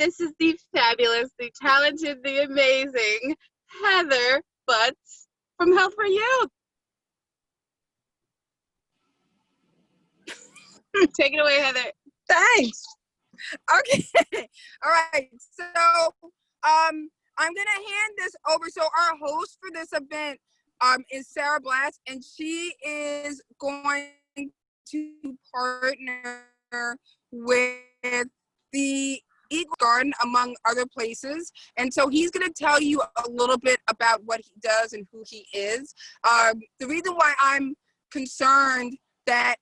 this is the fabulous, the talented, the amazing Heather Butts from Health for Youth. Take it away, Heather. Thanks. Okay. All right. So I'm gonna hand this over. So our host for this event is Sarah Blas, and she is going to partner with the Eagle Garden, among other places. And so he's going to tell you a little bit about what he does and who he is. The reason why I'm concerned that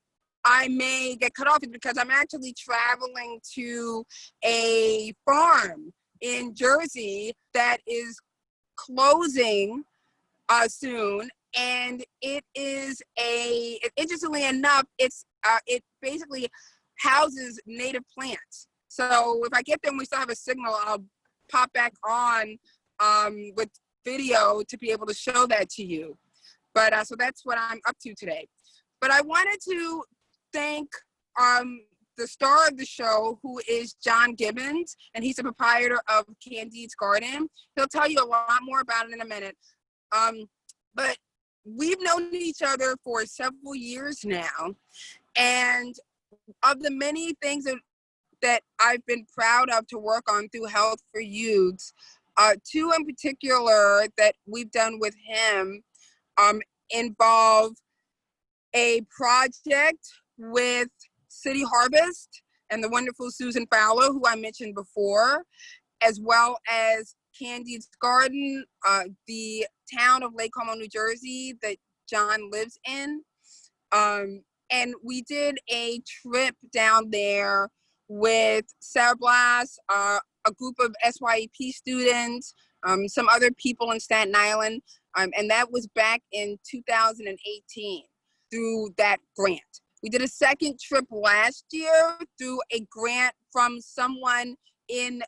I may get cut off is because I'm actually traveling to a farm in Jersey that is closing soon. And it is interestingly enough, it basically houses native plants. So if I get there and we still have a signal, I'll pop back on with video to be able to show that to you. But so that's what I'm up to today. But I wanted to thank the star of the show, who is John Gibbons, and he's the proprietor of Candide's Garden. He'll tell you a lot more about it in a minute. But we've known each other for several years now, and of the many things that I've been proud of to work on through Health for Youth, two in particular that we've done with him involve a project with City Harvest and the wonderful Susan Fowler, who I mentioned before, as well as Candide's Garden, the town of Lake Como, New Jersey, that John lives in. And we did a trip down there with Sarah Blas, a group of SYEP students, some other people in Staten Island, and that was back in 2018 through that grant. We did a second trip last year through a grant from someone in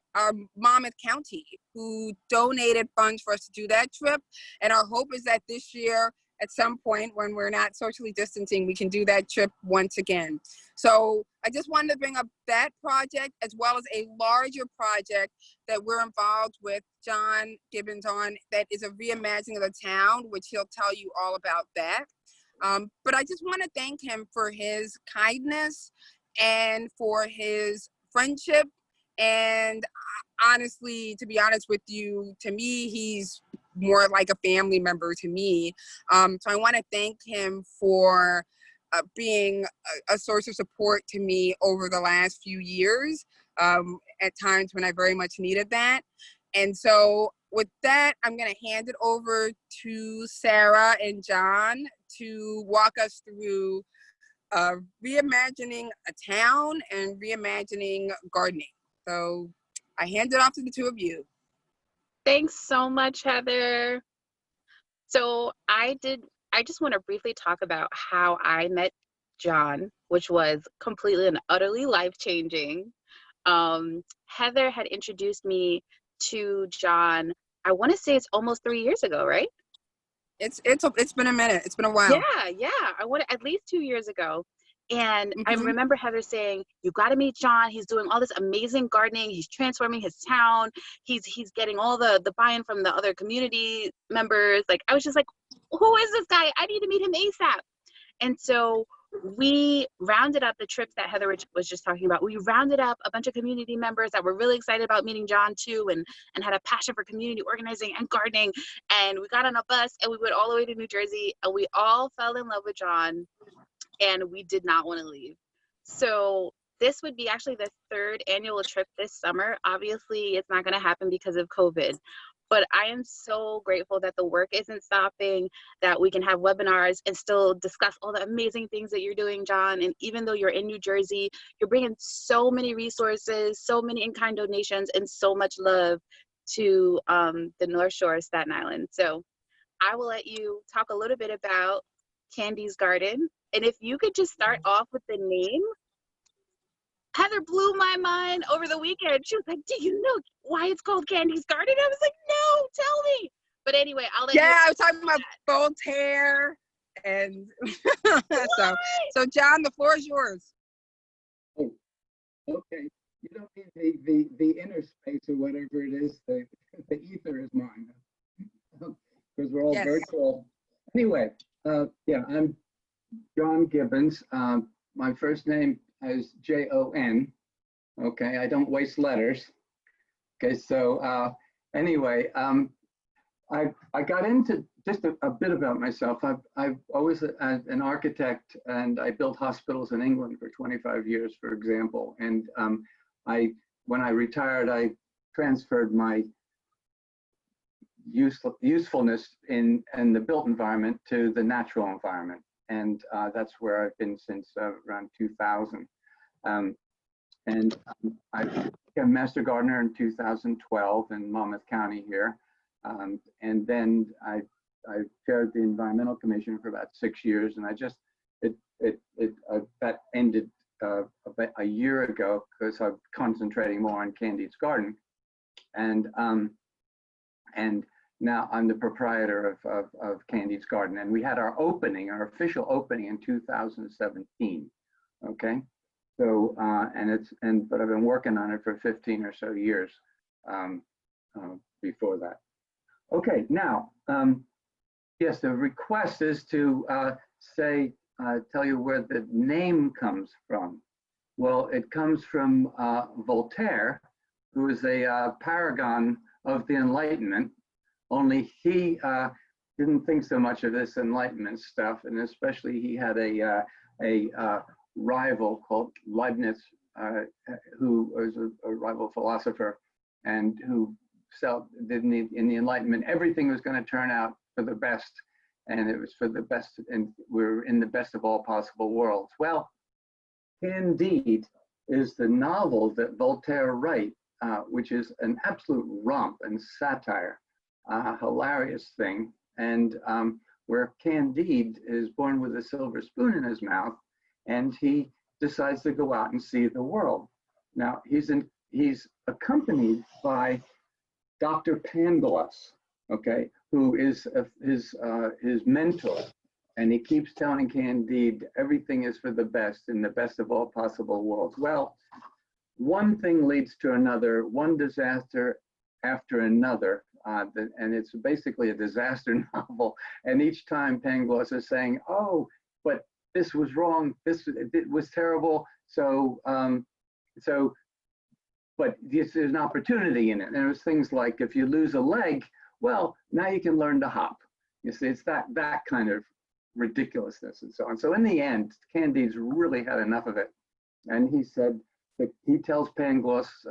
Monmouth County who donated funds for us to do that trip. And our hope is that this year, at some point when we're not socially distancing, we can do that trip once again. So I just wanted to bring up that project as well as a larger project that we're involved with John Gibbons on, that is a reimagining of the town, which he'll tell you all about that. But I just want to thank him for his kindness and for his friendship. And honestly, to be honest with you, to me, he's more like a family member to me. So I want to thank him for being a source of support to me over the last few years, at times when I very much needed that. And so with that, I'm going to hand it over to Sarah and John to walk us through reimagining a town and reimagining gardening. So I hand it off to the two of you. Thanks so much, Heather. So I just want to briefly talk about how I met John, which was completely and utterly life-changing. Heather had introduced me to John, I want to say it's almost 3 years ago, right? It's been a minute. It's been a while. Yeah. I want at least 2 years ago. And I remember Heather saying, you got to meet John. He's doing all this amazing gardening. He's transforming his town. He's getting all the buy-in from the other community members. Like, I was just like, who is this guy? I need to meet him ASAP. And so we rounded up the trips that Heather was just talking about. We rounded up a bunch of community members that were really excited about meeting John too, and had a passion for community organizing and gardening. And we got on a bus and we went all the way to New Jersey, and we all fell in love with John, and we did not want to leave. So this would be actually the third annual trip this summer. Obviously, it's not going to happen because of COVID. But I am so grateful that the work isn't stopping, that we can have webinars and still discuss all the amazing things that you're doing, John. And even though you're in New Jersey, you're bringing so many resources, so many in-kind donations, and so much love to the North Shore of Staten Island. So I will let you talk a little bit about Candide's Garden. And if you could just start off with the name. Heather blew my mind over the weekend. She was like, do you know why it's called Candide's Garden? I was like, no, tell me. But anyway, I'll let you. Yeah, I was talking about Voltaire. And so John, the floor is yours. Oh, okay. don't need the inner space or whatever it is. The ether is mine because we're all Yes. virtual. Anyway, yeah, I'm John Gibbons. My first name is Jon. Okay, I don't waste letters. Okay, so anyway, I got into just a bit about myself. I've always an architect, and I built hospitals in England for 25 years, for example. And when I retired, I transferred my usefulness in the built environment to the natural environment, and that's where I've been since around 2000. I became a master gardener in 2012 in Monmouth County here. And then I chaired the Environmental Commission for about 6 years, and that ended about a year ago because I'm concentrating more on Candide's garden, and now I'm the proprietor of Candide's garden, and we had our official opening in 2017. Okay, so but I've been working on it for 15 or so years before that. Okay, now, yes, the request is to tell you where the name comes from. Well, it comes from Voltaire, who is a paragon of the Enlightenment, only he didn't think so much of this Enlightenment stuff, and especially he had a rival called Leibniz, who was a rival philosopher, and who felt that in the Enlightenment, everything was going to turn out for the best, and it was for the best, and we're in the best of all possible worlds. Well, Candide is the novel that Voltaire wrote, which is an absolute romp and satire, hilarious thing, and where Candide is born with a silver spoon in his mouth, and he decides to go out and see the world. Now, he's accompanied by Dr. Pangloss, okay, who is his mentor, and he keeps telling Candide everything is for the best in the best of all possible worlds. Well, one thing leads to another, one disaster after another, and it's basically a disaster novel. And each time Pangloss is saying, "Oh, but this was wrong. It was terrible. But there's an opportunity in it." And there's things like, if you lose a leg, well, now you can learn to hop. You see, it's that kind of ridiculousness and so on. So in the end, Candide's really had enough of it. And he said that he tells Pangloss,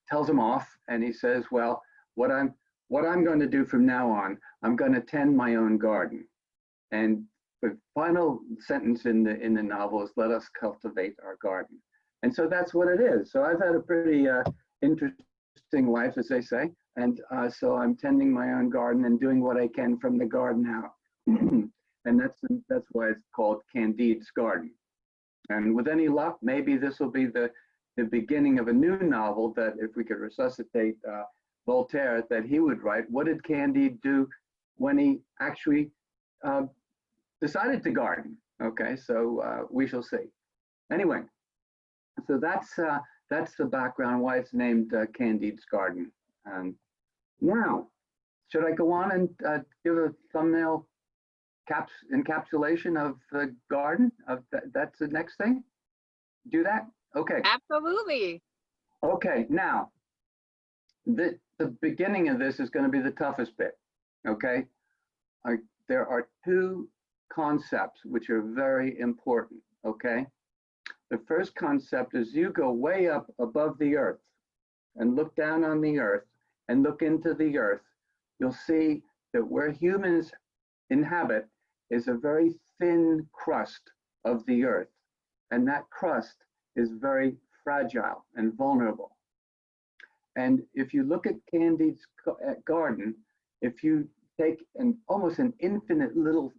tells him off, and he says, well, what I'm going to do from now on, I'm going to tend my own garden. And the final sentence in the novel is, let us cultivate our garden. And so that's what it is. So I've had a pretty interesting life, as they say. And so I'm tending my own garden and doing what I can from the garden out. And that's why it's called Candide's Garden. And with any luck, maybe this will be the beginning of a new novel that, if we could resuscitate Voltaire, that he would write. What did Candide do when he actually decided to garden? Okay, so we shall see. Anyway, so that's the background why it's named Candide's Garden. Now, should I go on and give a thumbnail encapsulation of the garden? That's the next thing? Do that? Okay. Absolutely. Okay, now, the beginning of this is going to be the toughest bit, okay? There are two concepts which are very important, okay? The first concept is you go way up above the earth and look down on the earth and look into the earth. You'll see that where humans inhabit is a very thin crust of the earth. And that crust is very fragile and vulnerable. And if you look at Candide's garden, if you take almost an infinitesimal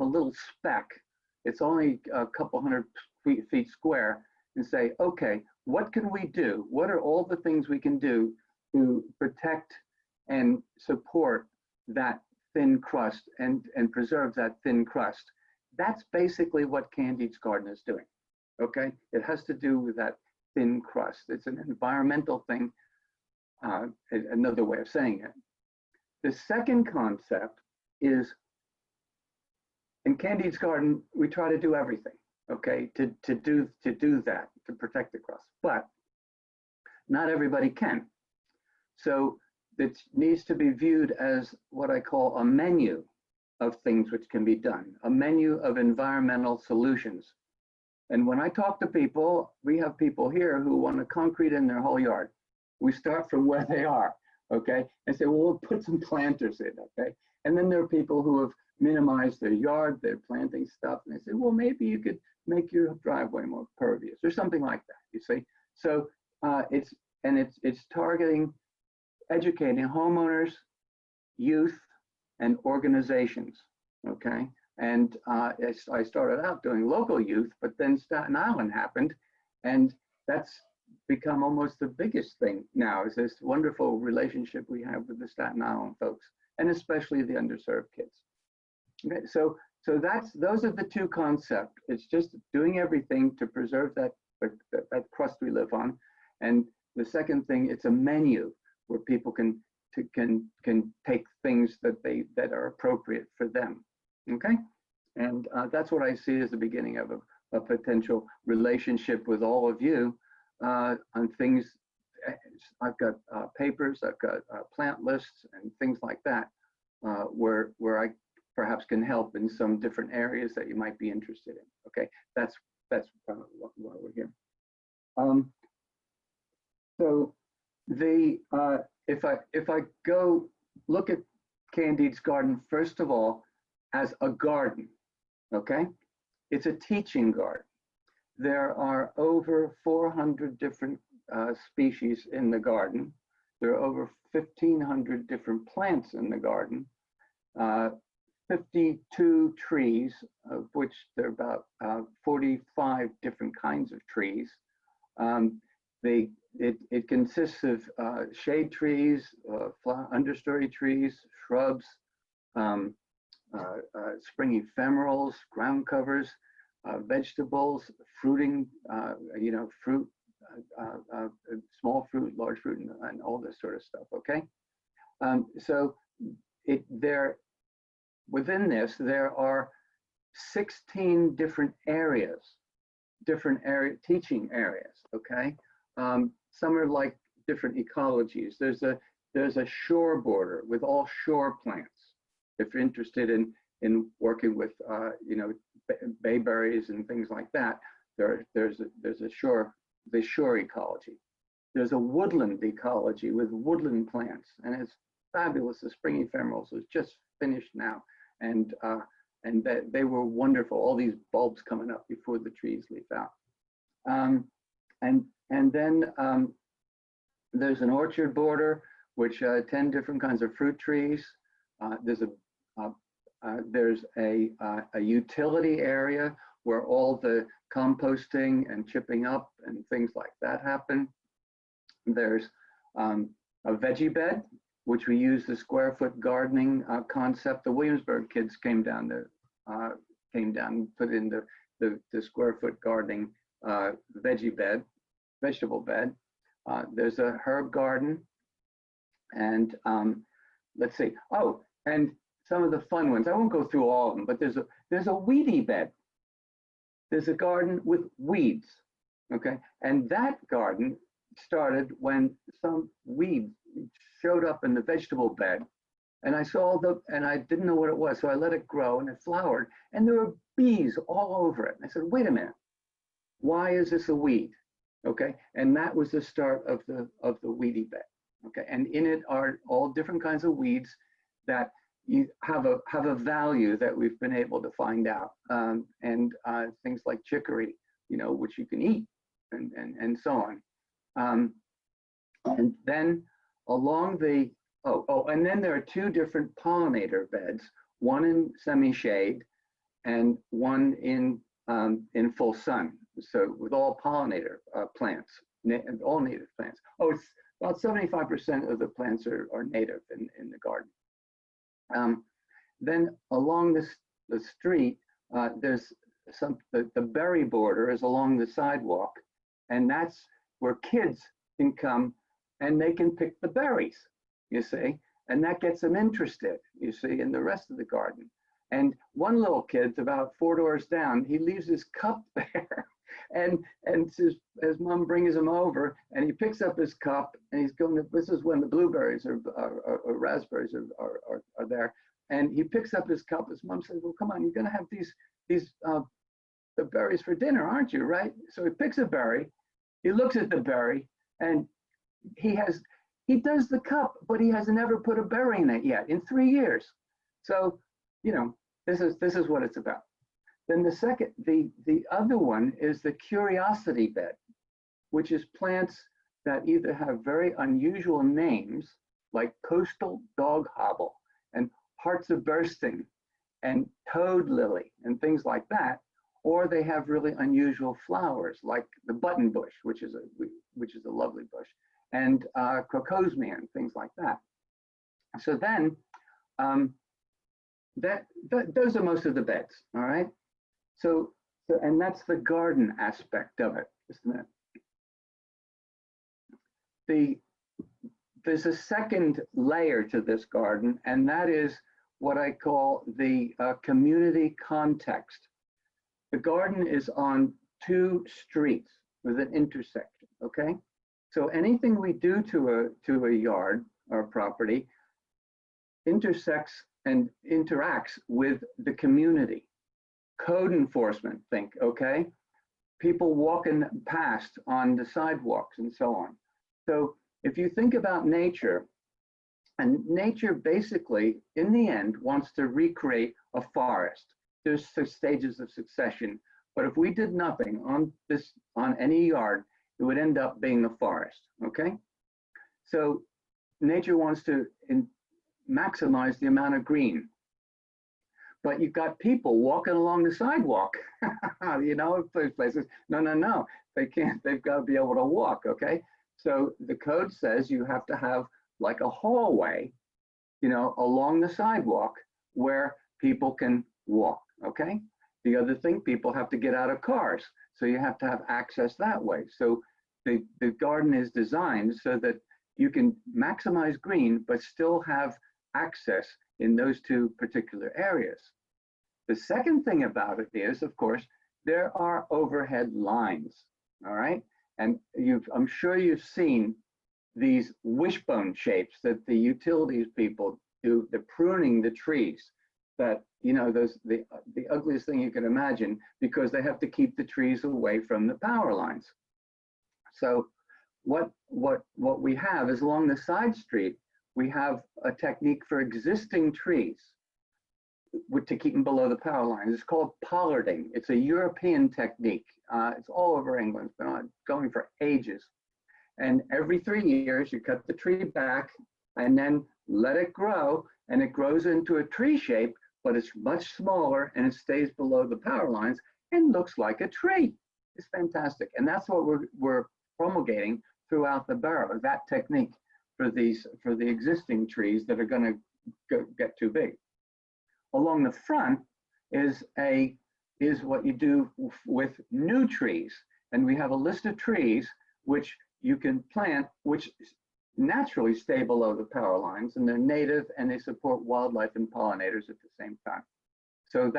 little speck, it's only a couple hundred feet square, and say, okay, what can we do? What are all the things we can do to protect and support that thin crust and preserve that thin crust? That's basically what Candide's garden is doing. okay? It has to do with that thin crust. It's an environmental thing, another way of saying it. The second concept is, in Candide's garden, we try to do everything, okay, to do that, to protect the crust, but not everybody can. So it needs to be viewed as what I call a menu of things which can be done, a menu of environmental solutions. And when I talk to people, we have people here who want to concrete in their whole yard. We start from where they are, okay, and say, well, we'll put some planters in, okay? And then there are people who have minimized their yard, they're planting stuff, and they say, well, maybe you could make your driveway more pervious or something like that, you see? So it's targeting, educating homeowners, youth, and organizations, okay? And I started out doing local youth, but then Staten Island happened, and that's become almost the biggest thing now, is this wonderful relationship we have with the Staten Island folks, and especially the underserved kids. Okay, so those are the two concepts. It's just doing everything to preserve that crust we live on, and the second thing, it's a menu where people can take things that are appropriate for them. Okay, and that's what I see as the beginning of a potential relationship with all of you on things. I've got papers, I've got plant lists and things like that, where I perhaps can help in some different areas that you might be interested in. Okay, that's why we're here. So if I go look at Candide's garden, first of all, as a garden, okay? It's a teaching garden. There are over 400 different species in the garden. There are over 1,500 different plants in the garden, 52 trees, of which there are about 45 different kinds of trees. It consists of shade trees, understory trees, shrubs, spring ephemerals, ground covers, vegetables, fruiting, fruit, small fruit, large fruit, and all this sort of stuff. Okay, so within this there are 16 different teaching areas. Okay. Some are like different ecologies. There's a shore border with all shore plants. If you're interested in working with bayberries and things like that, there's a shore ecology. There's a woodland ecology with woodland plants, and it's fabulous. The spring ephemerals is just finished now, and they were wonderful. All these bulbs coming up before the trees leaf out. And then there's an orchard border, which 10 different kinds of fruit trees. There's a utility area where all the composting and chipping up and things like that happen. There's a veggie bed, which we use the square foot gardening concept. The Williamsburg kids came down and put in the square foot gardening vegetable bed. There's a herb garden, and let's see. Oh, and some of the fun ones. I won't go through all of them, but there's a weedy bed. There's a garden with weeds. Okay, and that garden started when some weed showed up in the vegetable bed, and I didn't know what it was, so I let it grow, and it flowered, and there were bees all over it. And I said, wait a minute, why is this a weed? Okay, and that was the start of the weedy bed. Okay, and in it are all different kinds of weeds that you have a value that we've been able to find out, and things like chicory, which you can eat, and so on. And then along and then there are two different pollinator beds, one in semi-shade and one in full sun. So with all pollinator plants, all native plants. Oh, it's about 75% of the plants are native in the garden. Then along the street, there's the berry border is along the sidewalk, and that's where kids can come and they can pick the berries, you see, and that gets them interested, you see, in the rest of the garden. And one little kid's about 4 doors down, he leaves his cup there, and his mom brings him over, and he picks up his cup, and he's going to, this is when the blueberries or raspberries are there, and he picks up his cup. His mom says, well, come on, you're going to have these the berries for dinner, aren't you, right? So he picks a berry, he looks at the berry, and he does the cup, but he has never put a berry in it yet in 3 years. So, you know, this is what it's about. Then the other one is the curiosity bed, which is plants that either have very unusual names, like coastal dog hobble and hearts of bursting and toad lily and things like that, or they have really unusual flowers like the button bush, which is a lovely bush, and crocosmia and things like that. So then, those are most of the beds, all right? So and that's the garden aspect of it, isn't it? There's a second layer to this garden, and that is what I call the community context. The garden is on 2 streets with an intersection, okay? So anything we do to a yard or a property intersects and interacts with the community. Code enforcement, think, okay? People walking past on the sidewalks and so on. So if you think about nature, and nature basically, in the end, wants to recreate a forest. There's stages of succession, but if we did nothing on any yard, it would end up being a forest, okay? So nature wants to maximize the amount of green, but you've got people walking along the sidewalk, you know, places, no, they can't, they've got to be able to walk, okay? So the code says you have to have like a hallway, you know, along the sidewalk where people can walk, okay? The other thing, people have to get out of cars, so you have to have access that way. So the garden is designed so that you can maximize green, but still have access in those 2 particular areas. The second thing about it is, of course, there are overhead lines, all right? And I'm sure you've seen these wishbone shapes that the utilities people do, the pruning the trees, that, you know, the ugliest thing you can imagine, because they have to keep the trees away from the power lines. So what we have is along the side street, we have a technique for existing trees to keep them below the power lines. It's called pollarding. It's a European technique. It's all over England. It's been going for ages. And every 3 years, you cut the tree back and then let it grow, and it grows into a tree shape, but it's much smaller and it stays below the power lines and looks like a tree. It's fantastic. And that's what we're promulgating throughout the borough, that technique for the existing trees that are going to get too big. Along the front is what you do with new trees. And we have a list of trees which you can plant, which naturally stay below the power lines, and they're native and they support wildlife and pollinators at the same time. So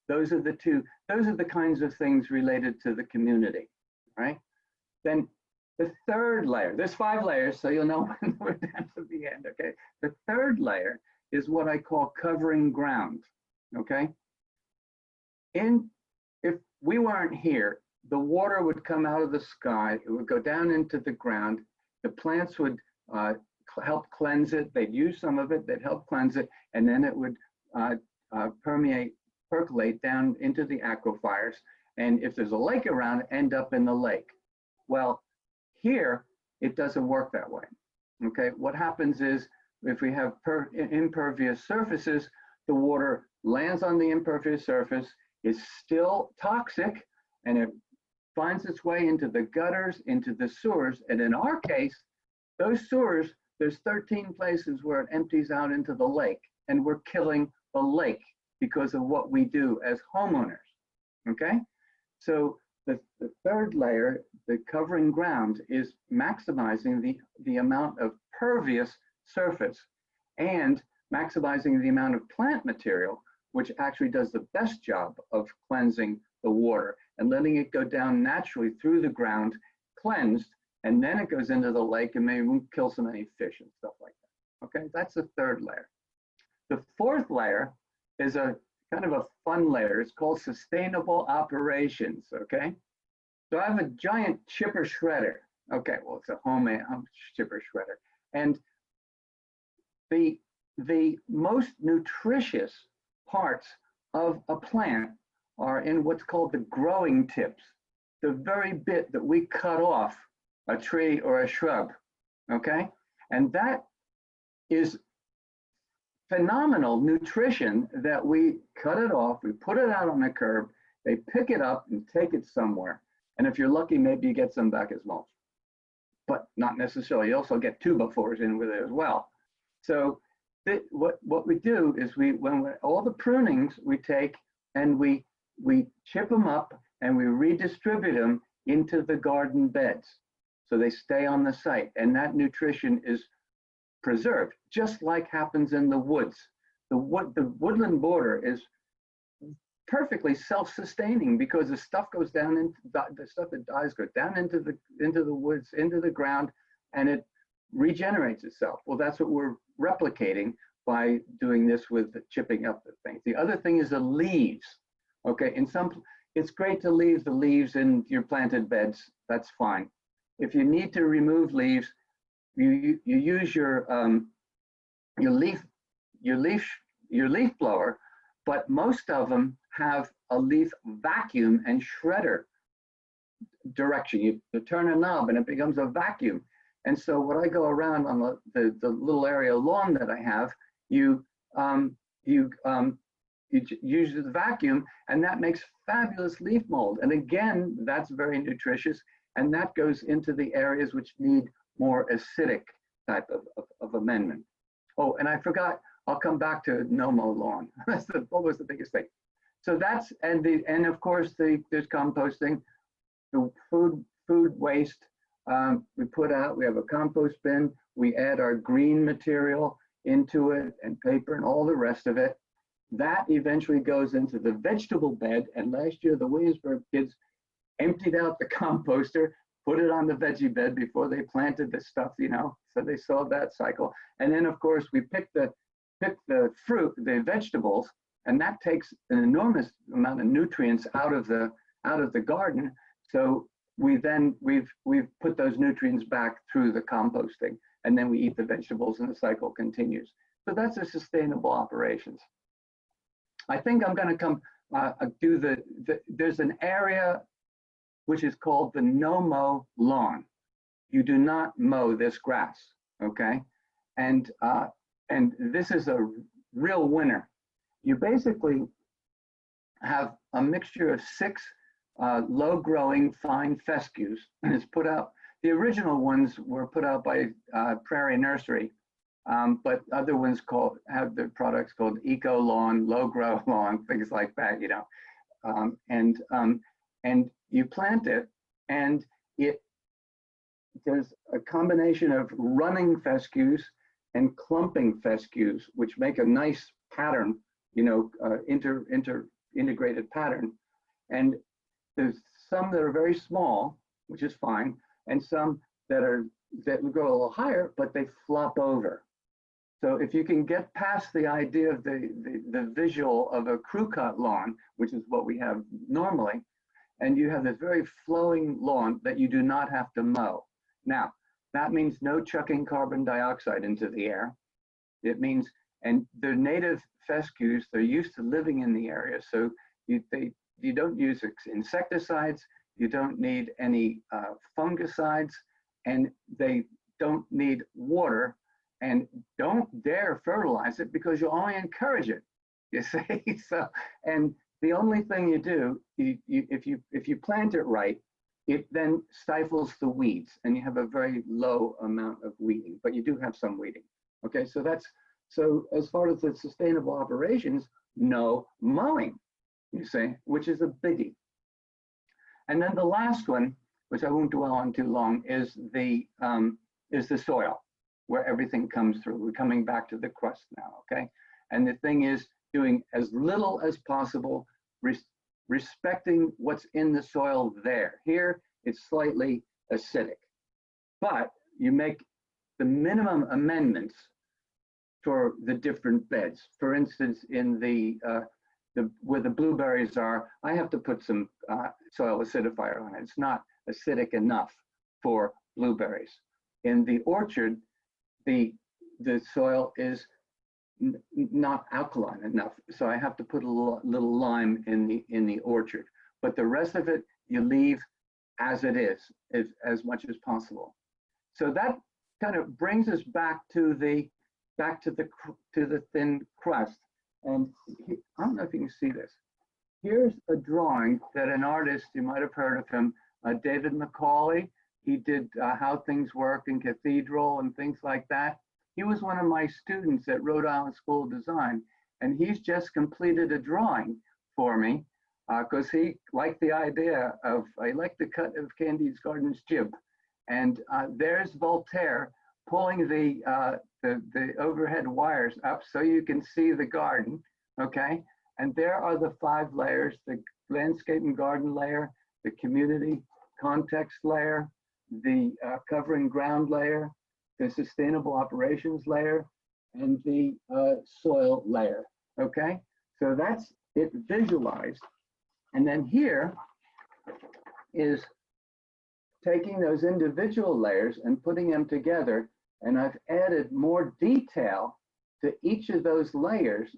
those are the kinds of things related to the community, right? Then the third layer, there's 5 layers, so you'll know when we're down to the end, okay? The third layer is what I call covering ground, okay? If we weren't here, the water would come out of the sky, it would go down into the ground, the plants would help cleanse it, they'd use some of it, they'd help cleanse it, and then it would percolate down into the aquifers, and if there's a lake around, end up in the lake. Well, here, it doesn't work that way, okay? What happens is, if we have impervious surfaces, the water lands on the impervious surface, is still toxic, and it finds its way into the gutters, into the sewers, and in our case, those sewers, there's 13 places where it empties out into the lake, and we're killing the lake because of what we do as homeowners, okay? So the third layer, the covering ground, is maximizing the amount of pervious surface and maximizing the amount of plant material, which actually does the best job of cleansing the water and letting it go down naturally through the ground, cleansed, and then it goes into the lake and maybe we kill some any fish and stuff like that. Okay, that's the third layer. The fourth layer is a kind of a fun layer. It's called sustainable operations, okay? So I have a giant chipper shredder. Okay, well, it's a homemade chipper shredder. And the most nutritious parts of a plant are in what's called the growing tips, the very bit that we cut off a tree or a shrub, okay? And that is phenomenal nutrition that we cut it off, we put it out on the curb, they pick it up and take it somewhere. And if you're lucky, maybe you get some back as mulch, but not necessarily. You also get 2x4s in with it as well. So what we do is all the prunings we take and we chip them up and we redistribute them into the garden beds. So they stay on the site and that nutrition is preserved, just like happens in the woods. The woodland border is perfectly self-sustaining because the stuff goes down into the stuff that dies goes down into the woods, into the ground, and it regenerates itself. Well, that's what we're replicating by doing this with the chipping up the things. The other thing is the leaves. Okay, it's great to leave the leaves in your planted beds. That's fine. If you need to remove leaves, you use your leaf blower, but most of them have a leaf vacuum and shredder direction. You turn a knob and it becomes a vacuum. And so when I go around on the little area lawn that I have, you use the vacuum, and that makes fabulous leaf mold. And again, that's very nutritious, and that goes into the areas which need more acidic type of amendment. Oh, and I forgot, I'll come back to no-mow lawn. What was the biggest thing? So that's, and of course, there's composting, the food waste. We put out, we have a compost bin, we add our green material into it and paper and all the rest of it. That eventually goes into the vegetable bed. And last year, the Williamsburg kids emptied out the composter, put it on the veggie bed before they planted the stuff, you know, so they saw that cycle. And then of course we pick the fruit, the vegetables, and that takes an enormous amount of nutrients out of the garden. So we've put those nutrients back through the composting, and then we eat the vegetables and the cycle continues. So that's a sustainable operations. I think I'm going to come do there's an area which is called the no-mow lawn. You do not mow this grass, okay? And this is a real winner. You basically have a mixture of 6 low-growing fine fescues, and it's put out. The original ones were put out by Prairie Nursery, but other ones have their products called Eco Lawn, Low Grow Lawn, things like that, you know. And you plant it, and there's a combination of running fescues and clumping fescues, which make a nice pattern, you know, integrated pattern. And there's some that are very small, which is fine, and some that go a little higher, but they flop over. So if you can get past the idea of the visual of a crew cut lawn, which is what we have normally, and you have this very flowing lawn that you do not have to mow. Now, that means no chucking carbon dioxide into the air. It means, and the native fescues, they're used to living in the area, so you don't use insecticides, you don't need any fungicides, and they don't need water, and don't dare fertilize it because you'll only encourage it, you see. So, and the only thing you do, if you plant it right, it then stifles the weeds, and you have a very low amount of weeding, but you do have some weeding. Okay, so as far as the sustainable operations, no mowing. you see, which is a biggie. And then the last one, which I won't dwell on too long, is the soil, where everything comes through. We're coming back to the crust now, okay? And the thing is doing as little as possible, respecting what's in the soil there. Here, it's slightly acidic, but you make the minimum amendments for the different beds. For instance, in where the blueberries are, I have to put some soil acidifier on it. It's not acidic enough for blueberries. In the orchard, the soil is not alkaline enough, so I have to put a little lime in the orchard. But the rest of it, you leave as it is as much as possible. So that kind of brings us back to the thin crust. And I don't know if you can see this. Here's a drawing that an artist, you might have heard of him, David Macaulay. He did How Things Work in Cathedral and things like that. He was one of my students at Rhode Island School of Design, and he's just completed a drawing for me because he liked the idea of, I like the cut of Candide's Garden's jib. And there's Voltaire pulling the overhead wires up so you can see the garden, okay? And there are the 5 layers, the landscape and garden layer, the community context layer, the covering ground layer, the sustainable operations layer, and the soil layer, okay? So that's it visualized. And then here is taking those individual layers and putting them together, and I've added more detail to each of those layers,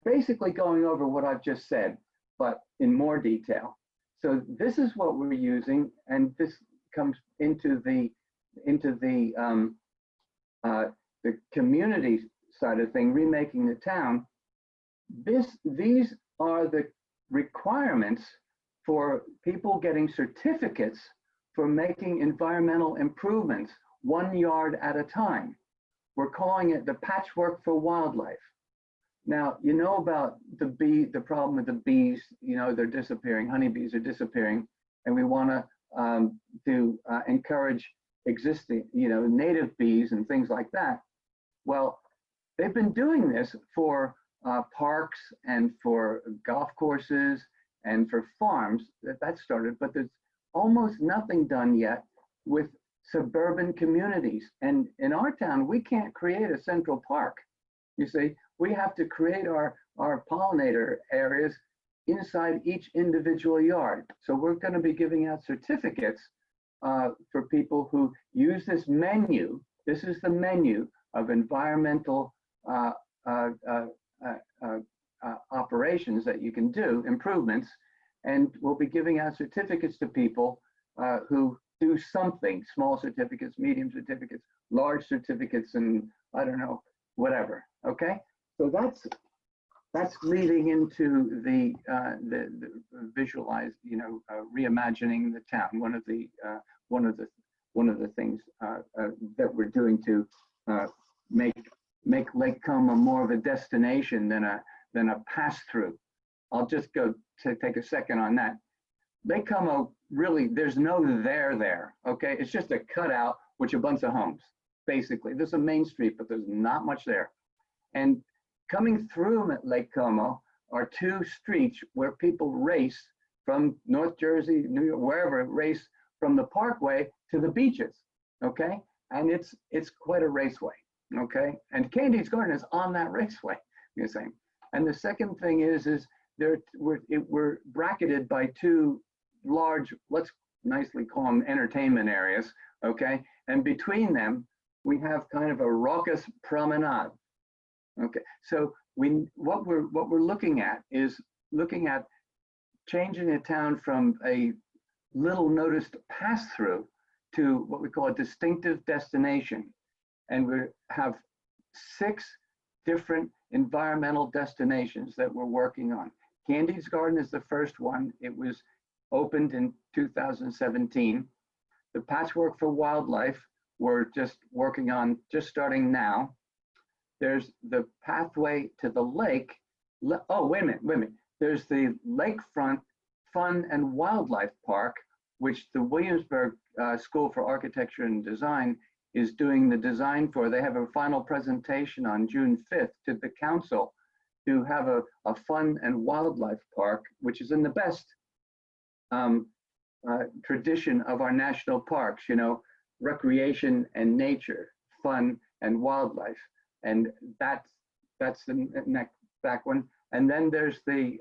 basically going over what I've just said, but in more detail. So this is what we're using, and this comes into the community side of thing, remaking the town. These are the requirements for people getting certificates for making environmental improvements 1 yard at a time. We're calling it the patchwork for wildlife. Now, you know about the problem with the bees, you know, they're disappearing, honeybees are disappearing, and we want to encourage existing, you know, native bees and things like that. Well, they've been doing this for parks and for golf courses and for farms. That started, but there's almost nothing done yet with suburban communities. And in our town, we can't create a central park. You see, we have to create our pollinator areas inside each individual yard. So we're going to be giving out certificates for people who use this menu. This is the menu of environmental operations that you can do, improvements, and we'll be giving out certificates to people who do something, small certificates, medium certificates, large certificates, and I don't know, whatever, okay? So that's leading into the visualized, you know, reimagining the town. One of the things that we're doing to make Lake Como more of a destination than a pass-through. I'll just go to take a second on that. Lake Como, really, there's no there, okay? It's just a cutout, which a bunch of homes, basically. There's a main street, but there's not much there. And coming through Lake Como are 2 streets where people race from North Jersey, New York, wherever, race from the parkway to the beaches, okay? And it's quite a raceway, okay? And Candide's Garden is on that raceway, you're saying. And the second thing is we're bracketed by 2 large, let's nicely call them entertainment areas, okay? And between them, we have kind of a raucous promenade, okay? So what we're looking at is changing a town from a little noticed pass-through to what we call a distinctive destination. And we have 6 different environmental destinations that we're working on. Candide's Garden is the first one. It was opened in 2017. The Patchwork for Wildlife, we're just working on, just starting now. There's the pathway to the lake. Oh, wait a minute. there's the Lakefront Fun and Wildlife Park, which the Williamsburg School for Architecture and Design is doing the design for. They have a final presentation on June 5th to the council to have a fun and wildlife park, which is in the best tradition of our national parks, you know, recreation and nature, fun and wildlife. And that's the next back one. And then there's the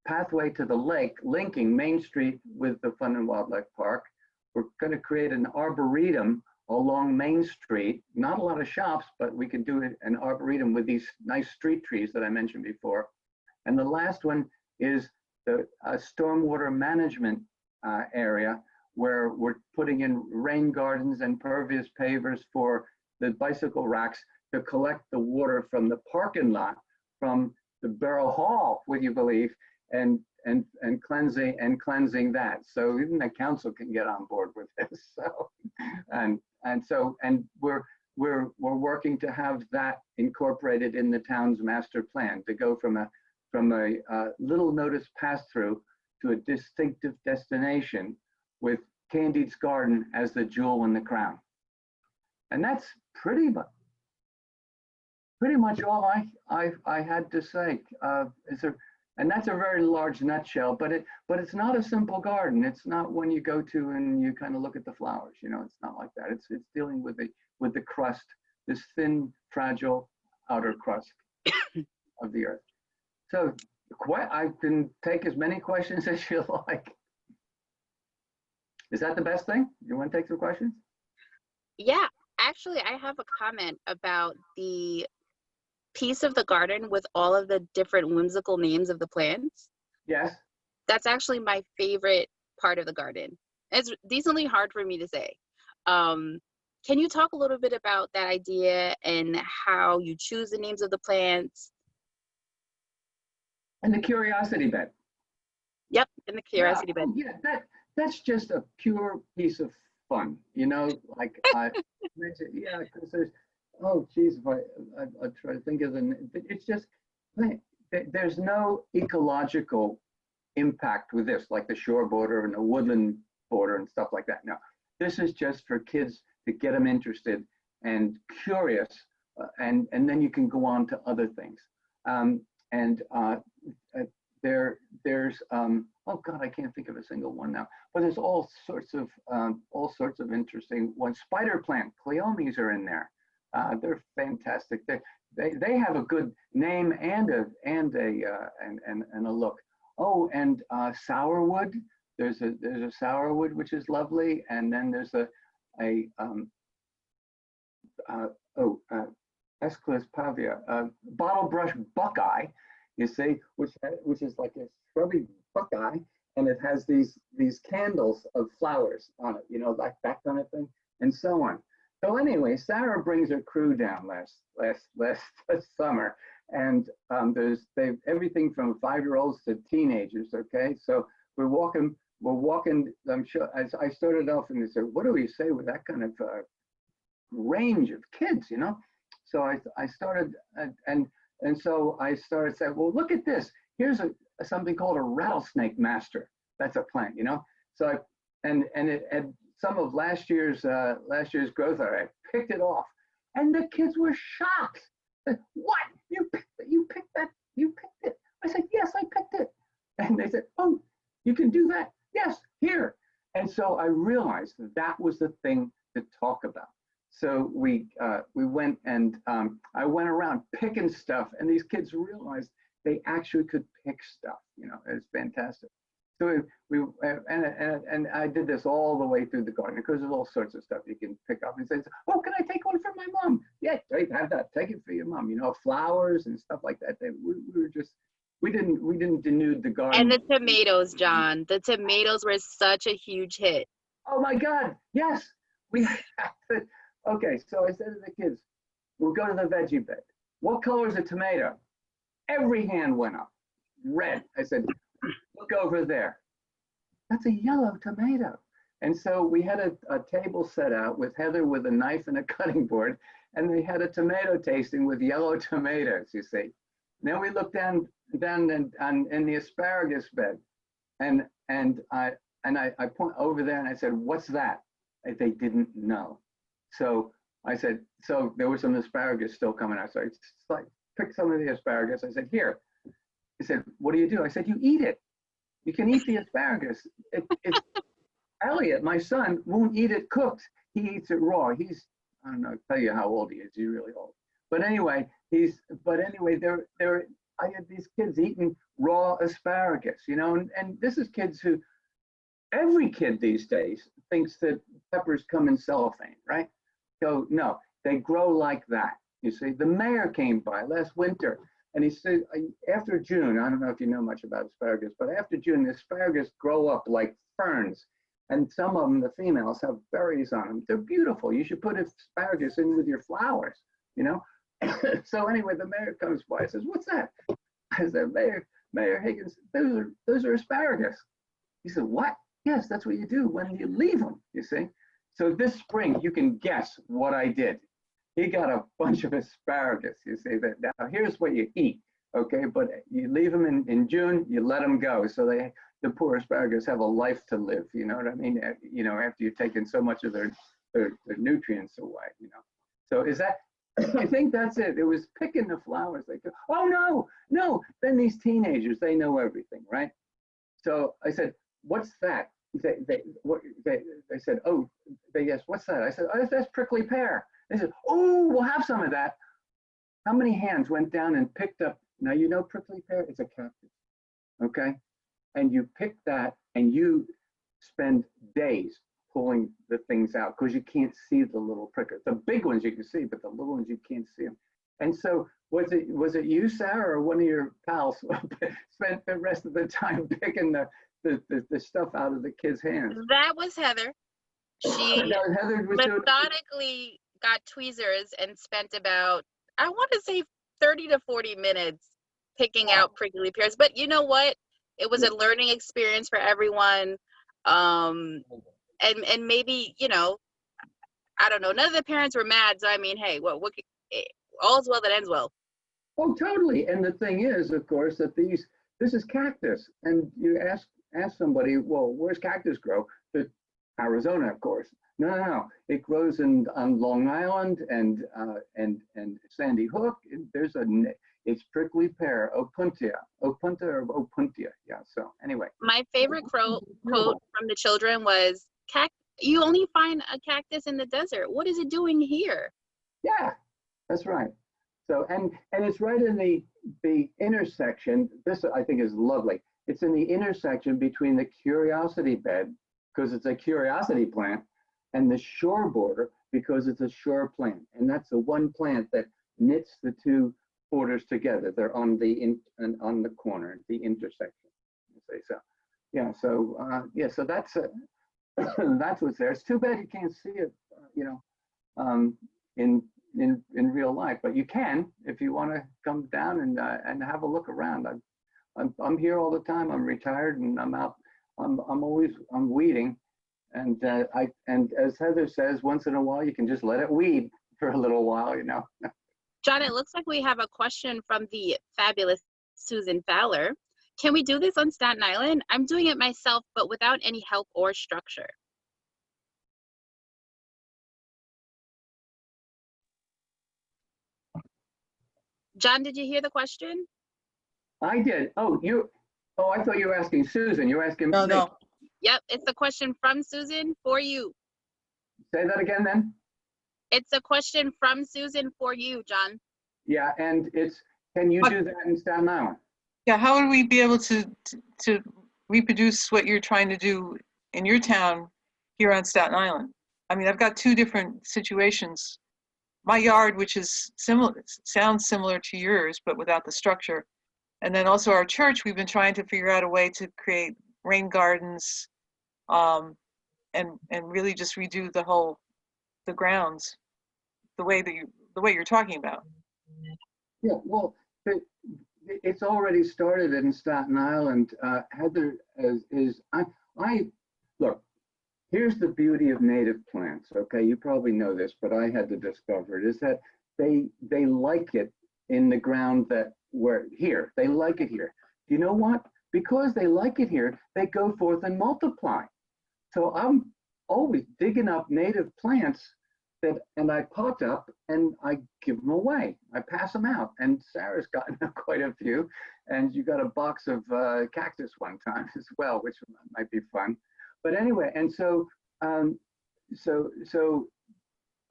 pathway to the lake linking Main Street with the Fun and Wildlife Park. We're going to create an arboretum along Main Street. Not a lot of shops, but we can do an arboretum with these nice street trees that I mentioned before. And the last one is the stormwater management area, where we're putting in rain gardens and pervious pavers for the bicycle racks to collect the water from the parking lot, from the Borough Hall, would you believe, and cleansing that. So even the council can get on board with this. So and we're working to have that incorporated in the town's master plan, to go from a little notice pass through to a distinctive destination with Candide's Garden as the jewel in the crown. And that's pretty much all I had to say. And that's a very large nutshell, but it's not a simple garden. It's not one you go to and you kind of look at the flowers. You know, it's not like that. It's dealing with the crust, this thin, fragile outer crust of the earth. So I can take as many questions as you like. Is that the best thing? You want to take some questions? Yeah, actually, I have a comment about the piece of the garden with all of the different whimsical names of the plants. Yes. That's actually my favorite part of the garden. It's decently hard for me to say. Can you talk a little bit about that idea and how you choose the names of the plants? And the curiosity bed. Yep, in the curiosity bed. Yeah, that's just a pure piece of fun, you know, like yeah, because there's, oh geez, if I try to think of it's just, there's no ecological impact with this, like the shore border and the woodland border and stuff like that. No, this is just for kids to get them interested and curious, and then you can go on to other things. There's oh God, I can't think of a single one now, but there's all sorts of interesting ones. Spider plant, cleomes are in there. They're fantastic. They have a good name and a look. Oh, and sourwood. There's a sourwood which is lovely, and then there's Escalus pavia, bottle brush buckeye, you see, which is like a shrubby buckeye, and it has these candles of flowers on it, you know, like that kind of thing, and so on. So anyway, Sarah brings her crew down last summer, and they've everything from 5-year-olds to teenagers. Okay, so we're walking. I'm sure as I started off, and they said, "What do we say with that kind of range of kids?" You know. So I started, and so I started saying, "Well, look at this. Here's something called a rattlesnake master. That's a plant, you know." So and it had some of last year's growth. I picked it off, and the kids were shocked. Said, "What? You picked that? You picked it?" I said, "Yes, I picked it." And they said, "Oh, you can do that? Yes, here." And so I realized that was the thing to talk about. So we went, and I went around picking stuff, and these kids realized they actually could pick stuff. You know, it's fantastic. So and I did this all the way through the garden, because there's all sorts of stuff you can pick up and say, "Oh, can I take one for my mom?" Yeah, have that. Take it for your mom. You know, flowers and stuff like that. We didn't denude the garden. And the tomatoes, John. The tomatoes were such a huge hit. Oh my God! Yes, we. Okay, so I said to the kids, "We'll go to the veggie bed. What color is a tomato?" Every hand went up. Red. I said, "Look over there. That's a yellow tomato." And so we had a table set out with Heather with a knife and a cutting board, and we had a tomato tasting with yellow tomatoes, you see. Then we looked down in the asparagus bed, and I point over there and I said, "What's that?" And they didn't know. So I said, so there was some asparagus still coming out. So I just like picked some of the asparagus. I said, "Here." He said, "What do you do?" I said, "You eat it. You can eat the asparagus." Elliot, my son, won't eat it cooked. He eats it raw. I don't know, tell you how old he is. He's really old. But anyway, I had these kids eating raw asparagus, and this is kids who, every kid these days thinks that peppers come in cellophane, right? So no, they grow like that. You see, the mayor came by last winter and he said, after June, I don't know if you know much about asparagus, but after June, the asparagus grow up like ferns. And some of them, the females, have berries on them. They're beautiful. You should put asparagus in with your flowers, So anyway, the mayor comes by and says, "What's that?" I said, Mayor Higgins, those are asparagus." He said, "What?" "Yes, that's what you do when you leave them, you see." So this spring, you can guess what I did. He got a bunch of asparagus, you see. That now here's what you eat, okay? But you leave them in June, you let them go. So the poor asparagus have a life to live, you know what I mean? After you've taken so much of their nutrients away, So is that, I think that's it. It was picking the flowers. They go, "Oh, no." Then these teenagers, they know everything, right? So I said, "What's that?" They said, "Oh," they asked, "What's that?" I said, "Oh, that's prickly pear." They said, "Oh, we'll have some of that." How many hands went down and picked up? Now, prickly pear, it's a cactus, okay? And you pick that and you spend days pulling the things out because you can't see the little prickles. The big ones you can see, but the little ones you can't see them. And so was it you, Sarah, or one of your pals spent the rest of the time picking the stuff out of the kids' hands? That was Heather. She Heather was methodically got tweezers and spent about, I want to say, 30 to 40 minutes picking out prickly pears. But you know what? It was a learning experience for everyone. And maybe, I don't know. None of the parents were mad. So, I mean, hey, all's well that ends well. Oh, totally. And the thing is, of course, that this is cactus. And you ask somebody, "Well, where's cactus grow?" Arizona, of course. No. It grows on Long Island and Sandy Hook. It's prickly pear, Opuntia or Opuntia. Yeah. So anyway. My favorite quote from the children was, "You only find a cactus in the desert. What is it doing here?" Yeah, that's right. So and it's right in the intersection. This I think is lovely. It's in the intersection between the curiosity bed, because it's a curiosity plant, and the shore border, because it's a shore plant. And that's the one plant that knits the two borders together. They're on the corner, the intersection. So yeah, so that's that's what's there. It's too bad you can't see it, in real life, but you can if you want to come down and have a look around. I'm here all the time. I'm retired and I'm out. I'm weeding, and as Heather says, once in a while you can just let it weed for a little while, John, it looks like we have a question from the fabulous Susan Fowler. Can we do this on Staten Island? I'm doing it myself, but without any help or structure. John, did you hear the question? I did. I thought you were asking Susan. You were asking me. No. Yep, it's a question from Susan for you. Say that again, then. It's a question from Susan for you, John. Yeah, and can you do that in Staten Island? Yeah, how would we be able to reproduce what you're trying to do in your town here on Staten Island? I mean, I've got two different situations. My yard, which is sounds similar to yours, but without the structure. And then also our church, we've been trying to figure out a way to create rain gardens, and really just redo the grounds the way you're talking about. Yeah, well, it's already started in Staten Island. Heather look. Here's the beauty of native plants. Okay, you probably know this, but I had to discover it. Is that they like it in the ground that where here. They like it here. You know what? Because they like it here, they go forth and multiply. So I'm always digging up native plants and I pot up and I give them away. I pass them out. And Sarah's gotten quite a few. And you got a box of cactus one time as well, which might be fun. But anyway, and so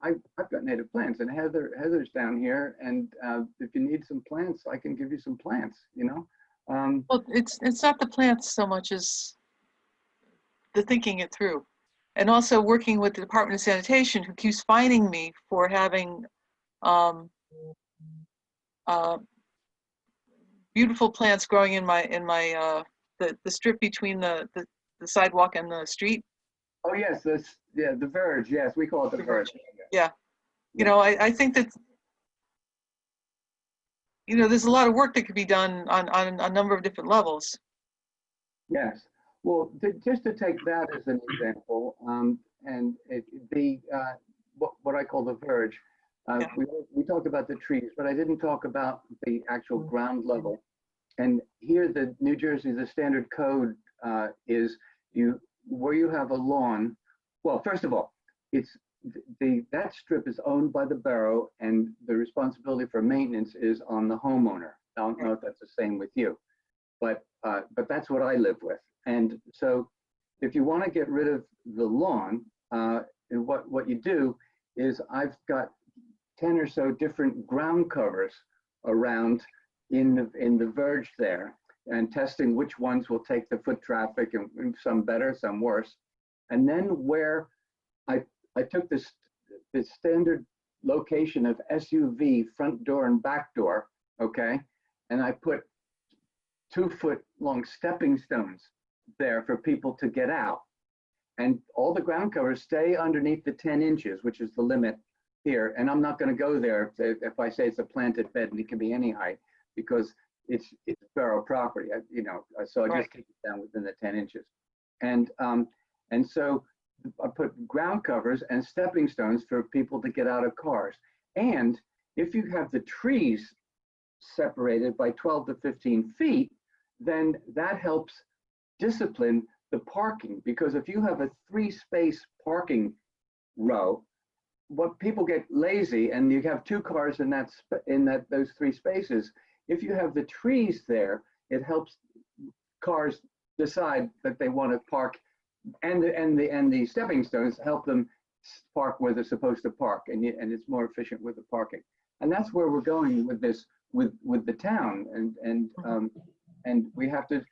I've got native plants, and Heather's down here, and if you need some plants, I can give you some plants, you know? Well, it's not the plants so much as the thinking it through. And also working with the Department of Sanitation, who keeps fining me for having beautiful plants growing in the strip between the sidewalk and the street. Oh yes, the verge, yes, we call it the verge. Yeah. You know, I think that, you know, there's a lot of work that could be done on a number of different levels. Yes. Well, just to take that as an example, and what I call the verge, Yeah. we talked about the trees, but I didn't talk about the actual ground level. And here, the New Jersey, the standard code is where you have a lawn. Well, first of all, that strip is owned by the borough, and the responsibility for maintenance is on the homeowner. I don't know if that's the same with you, but that's what I live with. And so, if you want to get rid of the lawn, what you do is I've got 10 or so different ground covers around in the verge there, and testing which ones will take the foot traffic, and some better, some worse. And then where I took this standard location of SUV front door and back door, okay, and I put 2-foot long stepping stones there for people to get out. And all the ground covers stay underneath the 10 inches, which is the limit here. And I'm not going to go there if I say it's a planted bed and it can be any height, because it's borough property, you know. So I just keep it down within the 10 inches. And so I put ground covers and stepping stones for people to get out of cars. And if you have the trees separated by 12 to 15 feet, then that helps discipline the parking, because if you have a 3-space parking row, what people get lazy, and you have 2 cars in those 3 spaces. If you have the trees there, it helps cars decide that they want to park, and the stepping stones help them park where they're supposed to park, and it's more efficient with the parking. And that's where we're going with this, with the town, and we have to.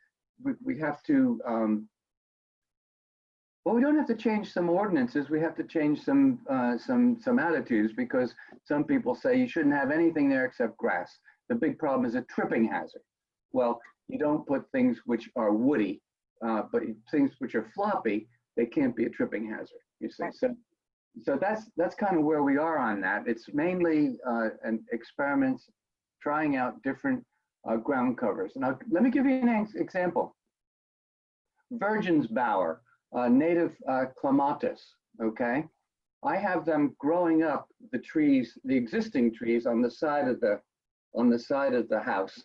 Well, we don't have to change some ordinances. We have to change some attitudes, because some people say you shouldn't have anything there except grass. The big problem is a tripping hazard. Well, you don't put things which are woody, but things which are floppy, they can't be a tripping hazard. You see, so that's kind of where we are on that. It's mainly an experiments, trying out different ground covers. Now, let me give you an example. Virgin's bower, native clematis, okay? I have them growing up the trees, the existing trees on the side of the house,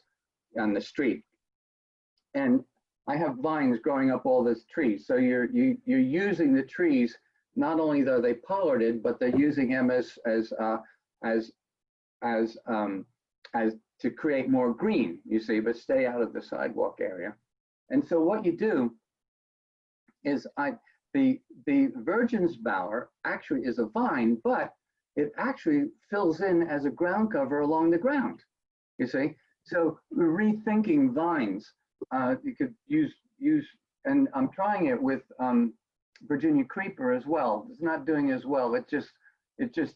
on the street. And I have vines growing up all these trees. So you're using the trees, not only are they pollarded, but they're using them as to create more green, you see, but stay out of the sidewalk area. And so what you do is the Virgin's bower actually is a vine, but it actually fills in as a ground cover along the ground, you see. So we're rethinking vines. You could use, and I'm trying it with Virginia creeper as well. It's not doing as well. It just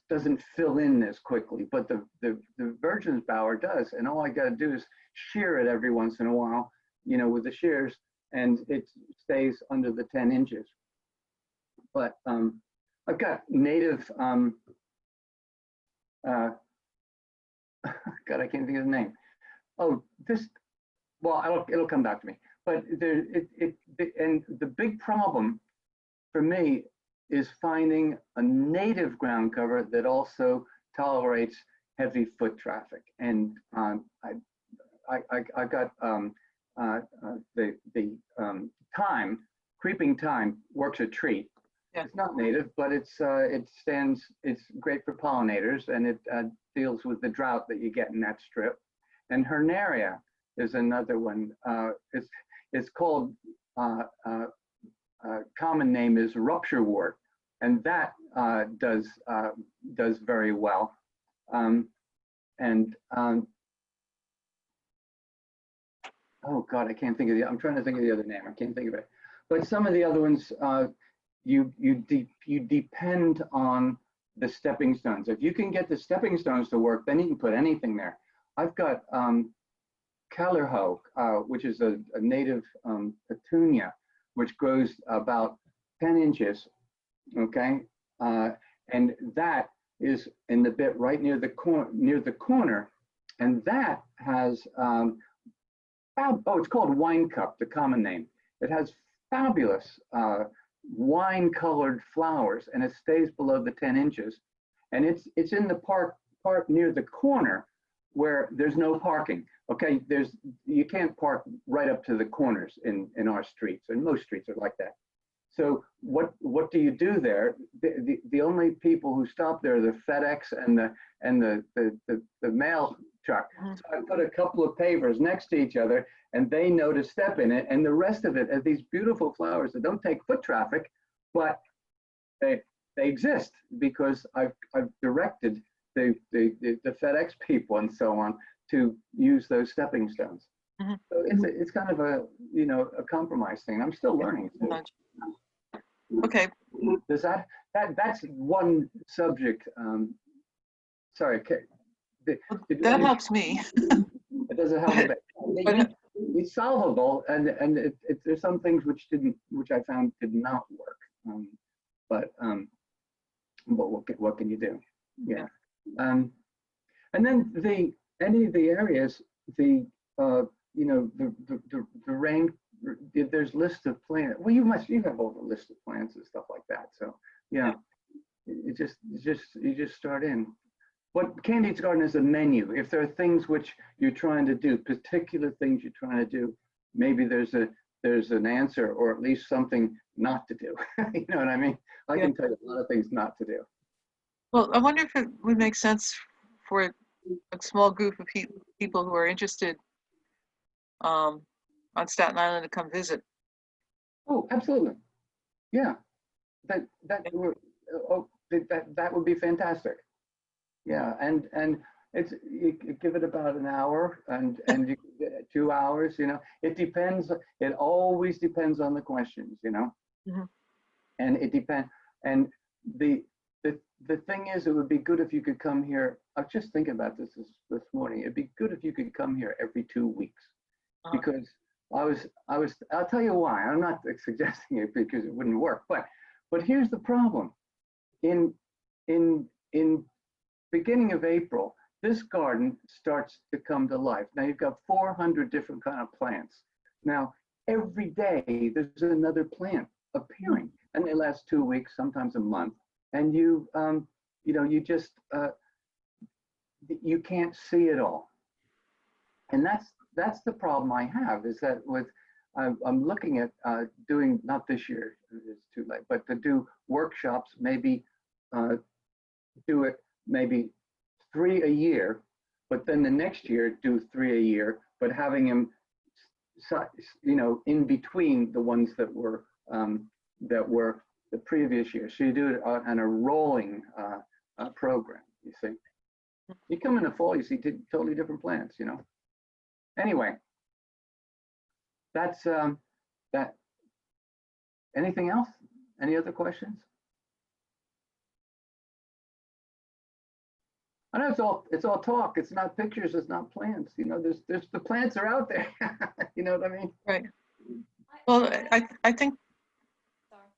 doesn't fill in as quickly, but the Virgin's bower does. And all I got to do is shear it every once in a while, you know, with the shears, and it stays under the 10 inches. But I've got native, God, I can't think of the name. Oh, it'll come back to me. But and the big problem for me is finding a native ground cover that also tolerates heavy foot traffic. And I got the thyme, creeping thyme works a treat. Yeah. It's not native, but it's great for pollinators, and it deals with the drought that you get in that strip. And hernaria is another one. It's called common name is rupture wort, and that does very well. Oh God, I can't think of I'm trying to think of the other name. I can't think of it. But some of the other ones, you depend on the stepping stones. If you can get the stepping stones to work, then you can put anything there. I've got Callerho, which is a native petunia, which grows about 10 inches, okay? And that is in the bit right near the corner, and that has, it's called wine cup, the common name. It has fabulous wine-colored flowers, and it stays below the 10 inches. And it's in the part near the corner where there's no parking. Okay, you can't park right up to the corners in our streets, and most streets are like that. So what do you do there? The only people who stop there are the FedEx and the mail truck. So I put a couple of pavers next to each other, and they know to step in it, and the rest of it are these beautiful flowers that don't take foot traffic, but they exist because I've directed the FedEx people and so on to use those stepping stones. Mm-hmm. So it's kind of a a compromise thing. I'm still learning. Okay. Does that's one subject. Sorry. That helps me. It doesn't help a bit. It's solvable, and there's some things which I found did not work. But what can you do? Yeah. And then any of the areas, the rain. There's lists of plants. Well, you have all the list of plants and stuff like that. So yeah, you just start in. What Candide's Garden is a menu. If there are things which you're trying to do, particular things you're trying to do, maybe there's an answer, or at least something not to do. You know what I mean? I can tell you a lot of things not to do. Well, I wonder if it would make sense for a small group of people who are interested on Staten Island to come visit. Oh, absolutely. Yeah, that would be fantastic. Yeah, and you give it about an hour, and you get 2 hours. It depends. It always depends on the questions. Mm-hmm. And it depends. And the thing is, it would be good if you could come here. I was just thinking about this morning. It'd be good if you could come here every 2 weeks, because I'll tell you why. I'm not suggesting it because it wouldn't work, but here's the problem. In beginning of April, this garden starts to come to life. Now you've got 400 different kind of plants. Now every day there's another plant appearing, and they last 2 weeks, sometimes a month, and you just you can't see it all, and that's the problem I have, is that I'm looking at doing, not this year, it's too late, but to do workshops, maybe do it maybe 3 a year, but then the next year do 3 a year, but having them, in between the ones that were the previous year. So you do it on a rolling program, you see. You come in the fall, you see totally different plants, Anyway, that's that. Anything else? Any other questions? I know it's all talk. It's not pictures. It's not plants. There's the plants are out there. You know what I mean? Right. Well, I think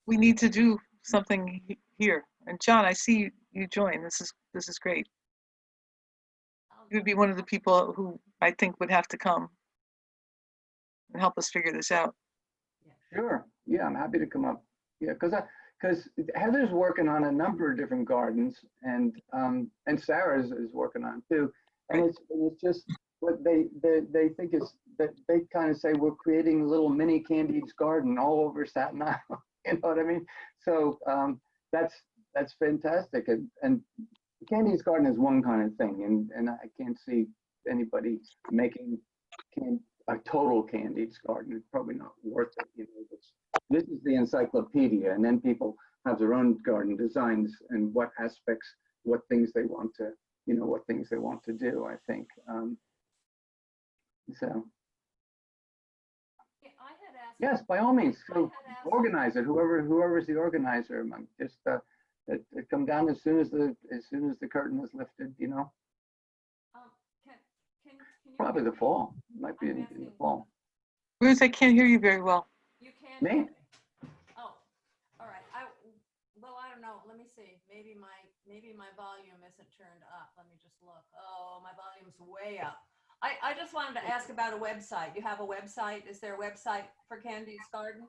we need to do something here. And John, I see you join. This is great. You would be one of the people who I think would have to come and help us figure this out. Sure. Yeah, I'm happy to come up. Yeah, because Heather's working on a number of different gardens, and Sarah is working on too. And it's just, what they think is that they kind of say we're creating a little mini Candide's garden all over Staten Island. You know what I mean? So that's fantastic. And Candide's garden is one kind of thing, and I can't see anybody making a total Candide's garden. It's probably not worth it. You know, this is the encyclopedia, and then people have their own garden designs and what aspects, what things they want to, you know, what things they want to do. I think so. I had asked. Yes, by all means, so organize it. Whoever's the organizer, just come down as soon as the curtain is lifted. You know, Can you probably the fall. Might be in the fall. Ruth, I can't hear you very well. You can. Me? Oh, all right. Well, I don't know. Let me see. Maybe my volume isn't turned up. Let me just look. Oh, my volume's way up. I just wanted to ask about a website. You have a website? Is there a website for Candide's Garden?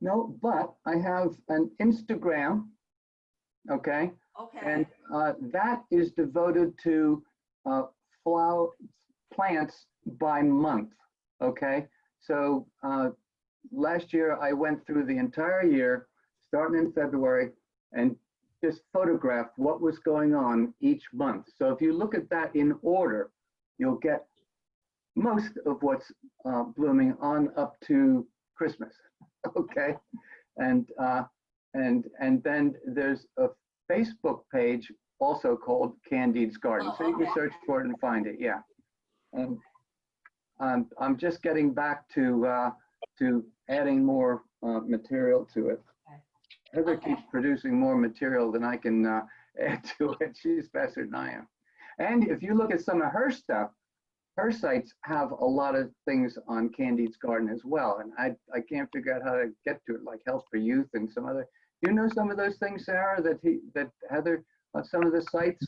No, but I have an Instagram. Okay. Okay. And that is devoted to flower plants by month. Okay. So last year I went through the entire year, starting in February, and just photographed what was going on each month. So if you look at that in order, you'll get most of what's blooming on up to Christmas. Okay. And then there's a Facebook page also called Candide's Garden. So you can search for it and find it. Yeah. And I'm just getting back to adding more material to it. Heather keeps producing more material than I can add to it. She's faster than I am. And if you look at some of her stuff, her sites have a lot of things on Candide's Garden as well. And I can't figure out how to get to it, like Health for Youth and some other. Do you know some of those things, Sarah, that Heather on some of the sites?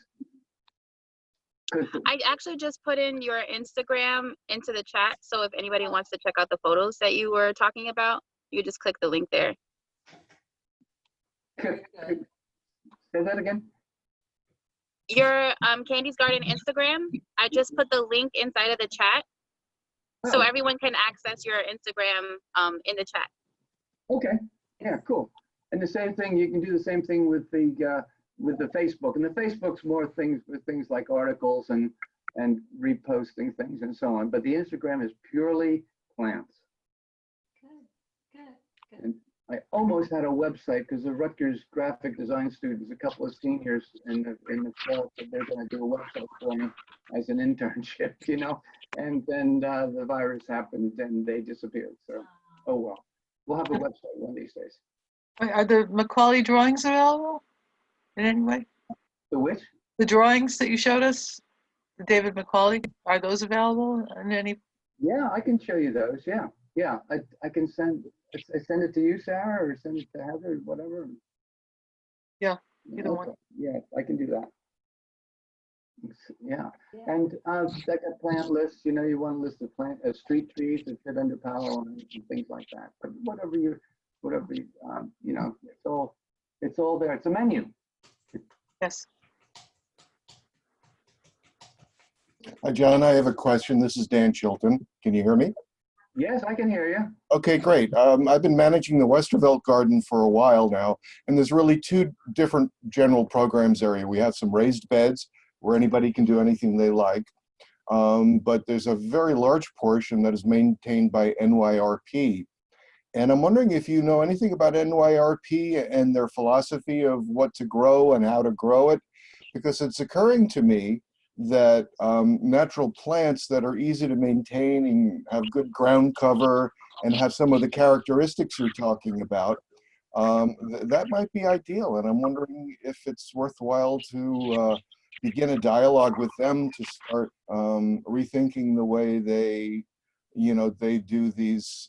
I actually just put in your Instagram into the chat. So if anybody wants to check out the photos that you were talking about, you just click the link there. Say that again. Your Candide's Garden Instagram, I just put the link inside of the chat. So everyone can access your Instagram in the chat. Okay. Yeah, cool. And the same thing, you can do the same thing with the Facebook. And the Facebook's more things with things like articles and reposting things and so on. But the Instagram is purely plants. Good. And I almost had a website because the Rutgers graphic design students, a couple of seniors in the fall, said they're going to do a website for me as an internship, you know. And then the virus happened and they disappeared. So, oh well. We'll have a website one of these days. Are the Macaulay drawings available in any way? The which? The drawings that you showed us, the David Macaulay, are those available in any? Yeah, I can show you those. Yeah. I can send it to you, Sarah, or send it to Heather, whatever. Yeah, either one. Yeah, I can do that. Yeah. And like a plant list, you know, you want to list of street trees that fit under power lines and things like that. But whatever you know, it's all there. It's a menu. Yes. Hi, John. I have a question. This is Dan Chilton. Can you hear me? Yes, I can hear you. Okay, great. I've been managing the Westervelt Garden for a while now, and there's really two different general programs area. We have some raised beds where anybody can do anything they like, but there's a very large portion that is maintained by NYRP. And I'm wondering if you know anything about NYRP and their philosophy of what to grow and how to grow it, because it's occurring to me that natural plants that are easy to maintain and have good ground cover and have some of the characteristics you're talking about, that might be ideal. And I'm wondering if it's worthwhile to begin a dialogue with them to start rethinking the way they do these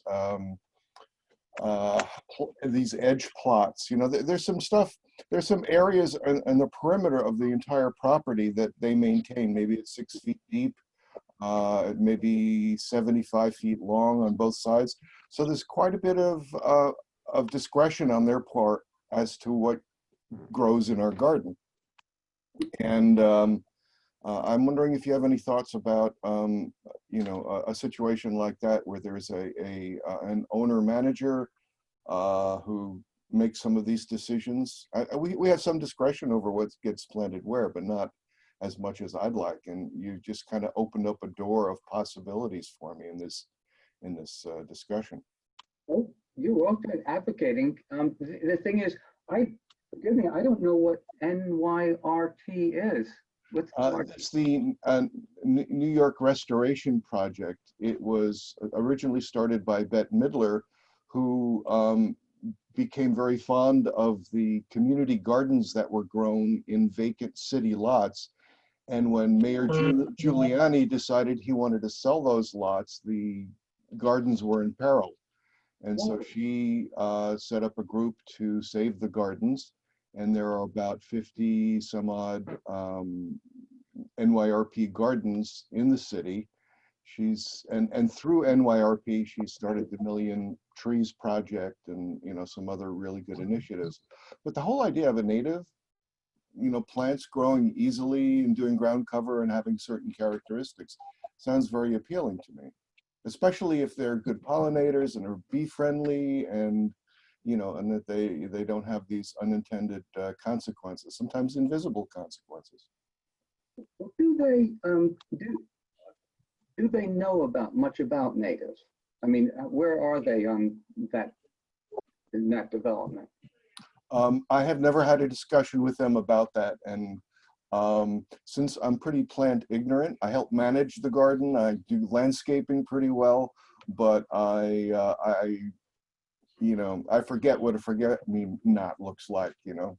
edge plots. You know, there's some stuff, there's some areas in the perimeter of the entire property that they maintain. Maybe it's 6 feet deep, maybe 75 feet long on both sides. So there's quite a bit of discretion on their part as to what grows in our garden. And I'm wondering if you have any thoughts about, you know, a situation like that where there's an owner manager who makes some of these decisions. We have some discretion over what gets planted where, but not as much as I'd like. And you just kind of opened up a door of possibilities for me in this discussion. Oh, you're welcome advocating. The thing is, forgive me, I don't know what NYRT is. What's It's the New York Restoration Project. It was originally started by Bette Midler, who became very fond of the community gardens that were grown in vacant city lots. And when Mayor Giuliani decided he wanted to sell those lots, the gardens were in peril. And so she set up a group to save the gardens. And there are about 50 some odd NYRP gardens in the city. And through NYRP, she started the Million Trees Project and, you know, some other really good initiatives. But the whole idea of a native, you know, plants growing easily and doing ground cover and having certain characteristics sounds very appealing to me, especially if they're good pollinators and are bee friendly, and, you know, and that they don't have these unintended consequences, sometimes invisible consequences. Do they know much about natives? I mean, where are they on that, in that development? I have never had a discussion with them about that. And since I'm pretty plant ignorant, I help manage the garden. I do landscaping pretty well, but you know, I forget what a forget-me-not looks like, you know.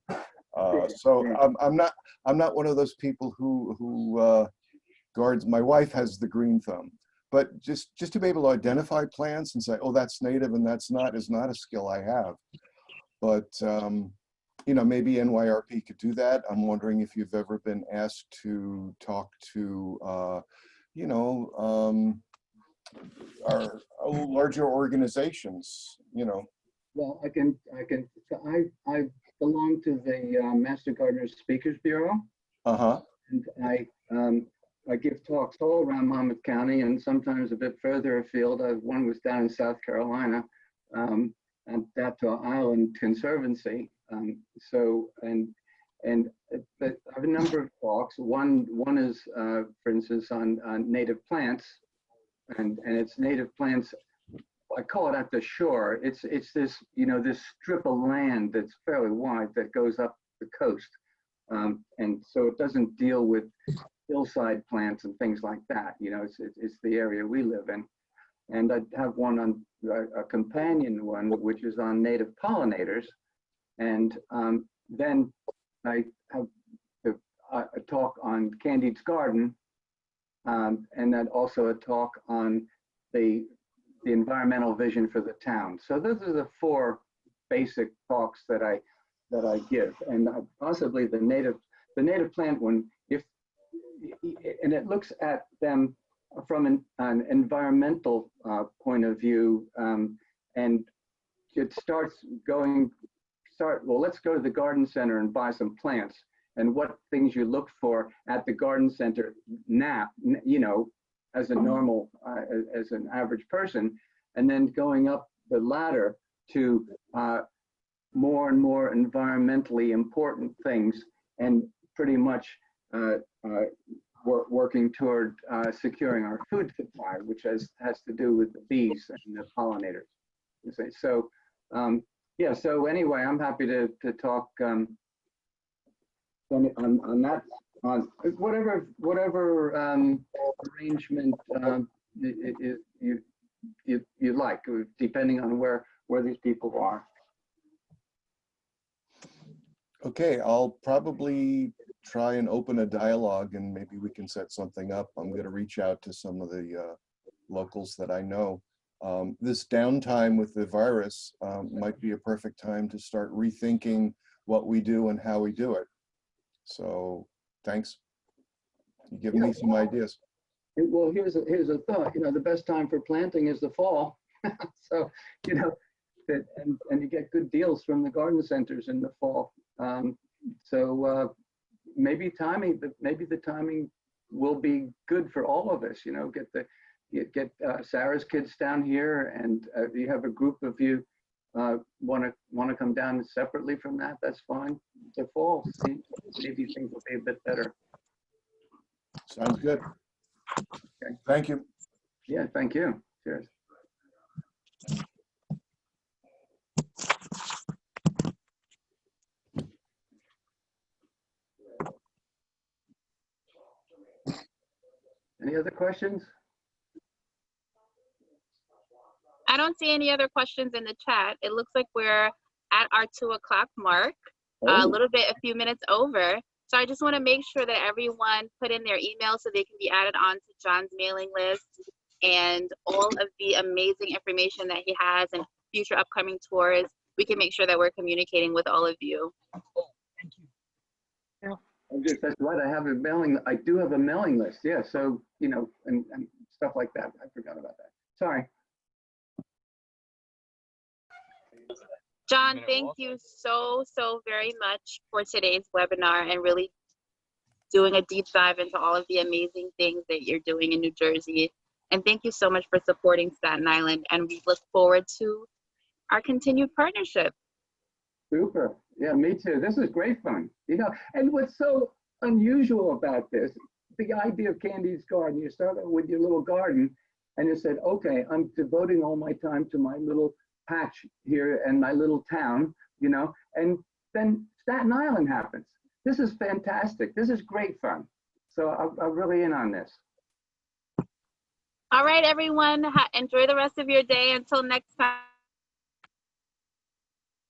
So I'm not one of those people who guards. My wife has the green thumb, but just to be able to identify plants and say, oh, that's native and that's not, is not a skill I have. But you know, maybe NYRP could do that. I'm wondering if you've ever been asked to talk to, you know, our larger organizations, you know. Well, I belong to the Master Gardeners Speakers Bureau. And I give talks all around Monmouth County and sometimes a bit further afield. One was down in South Carolina at Dato Island Conservancy. But I have a number of talks. One is, for instance, on native plants, and it's native plants. I call it at the shore. It's this, you know, this strip of land that's fairly wide that goes up the coast, and so it doesn't deal with hillside plants and things like that. You know, it's the area we live in. And I have one on a companion one, which is on native pollinators. And then I have a talk on Candide's garden, and then also a talk on the environmental vision for the town. So those are the 4 basic talks that I give. And possibly the native plant one, and it looks at them from an environmental point of view, and it well, let's go to the garden center and buy some plants, and what things you look for at the garden center now, you know, as a normal, as an average person, and then going up the ladder to more and more environmentally important things, and pretty much working toward securing our food supply, which has to do with the bees and the pollinators. So, yeah. So anyway, I'm happy to talk on that, on whatever arrangement you like, depending on where these people are. Okay, I'll probably try and open a dialogue and maybe we can set something up. I'm going to reach out to some of the locals that I know. This downtime with the virus might be a perfect time to start rethinking what we do and how we do it. So thanks. You give me some ideas. Well, here's a thought. You know, the best time for planting is the fall. So, you know, and you get good deals from the garden centers in the fall. So maybe the timing will be good for all of us. You know, get Sarah's kids down here, and you have a group of you want to come down separately from that. That's fine. The fall, maybe things will be a bit better. Sounds good. Okay. Thank you. Yeah, thank you. Cheers. Any other questions? I don't see any other questions in the chat. It looks like we're at our 2 o'clock mark, a few minutes over. So I just want to make sure that everyone put in their email so they can be added on to John's mailing list, and all of the amazing information that he has and future upcoming tours. We can make sure that we're communicating with all of you. Thank you. That's right. I do have a mailing list. Yeah. So, you know, and stuff like that. I forgot about that. Sorry. John, thank you so very much for today's webinar and really doing a deep dive into all of the amazing things that you're doing in New Jersey. And thank you so much for supporting Staten Island. And we look forward to our continued partnership. Super. Yeah, me too. This is great fun. You know, and what's so unusual about this, the idea of Candy's Garden, you start with your little garden and you said, okay, I'm devoting all my time to my little patch here and my little town, you know, and then Staten Island happens. This is fantastic. This is great fun. So I'm really in on this. All right, everyone, enjoy the rest of your day. Until next time.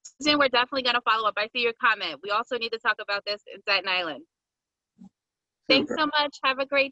Susan, we're definitely going to follow up. I see your comment. We also need to talk about this in Staten Island. Thanks so much. Have a great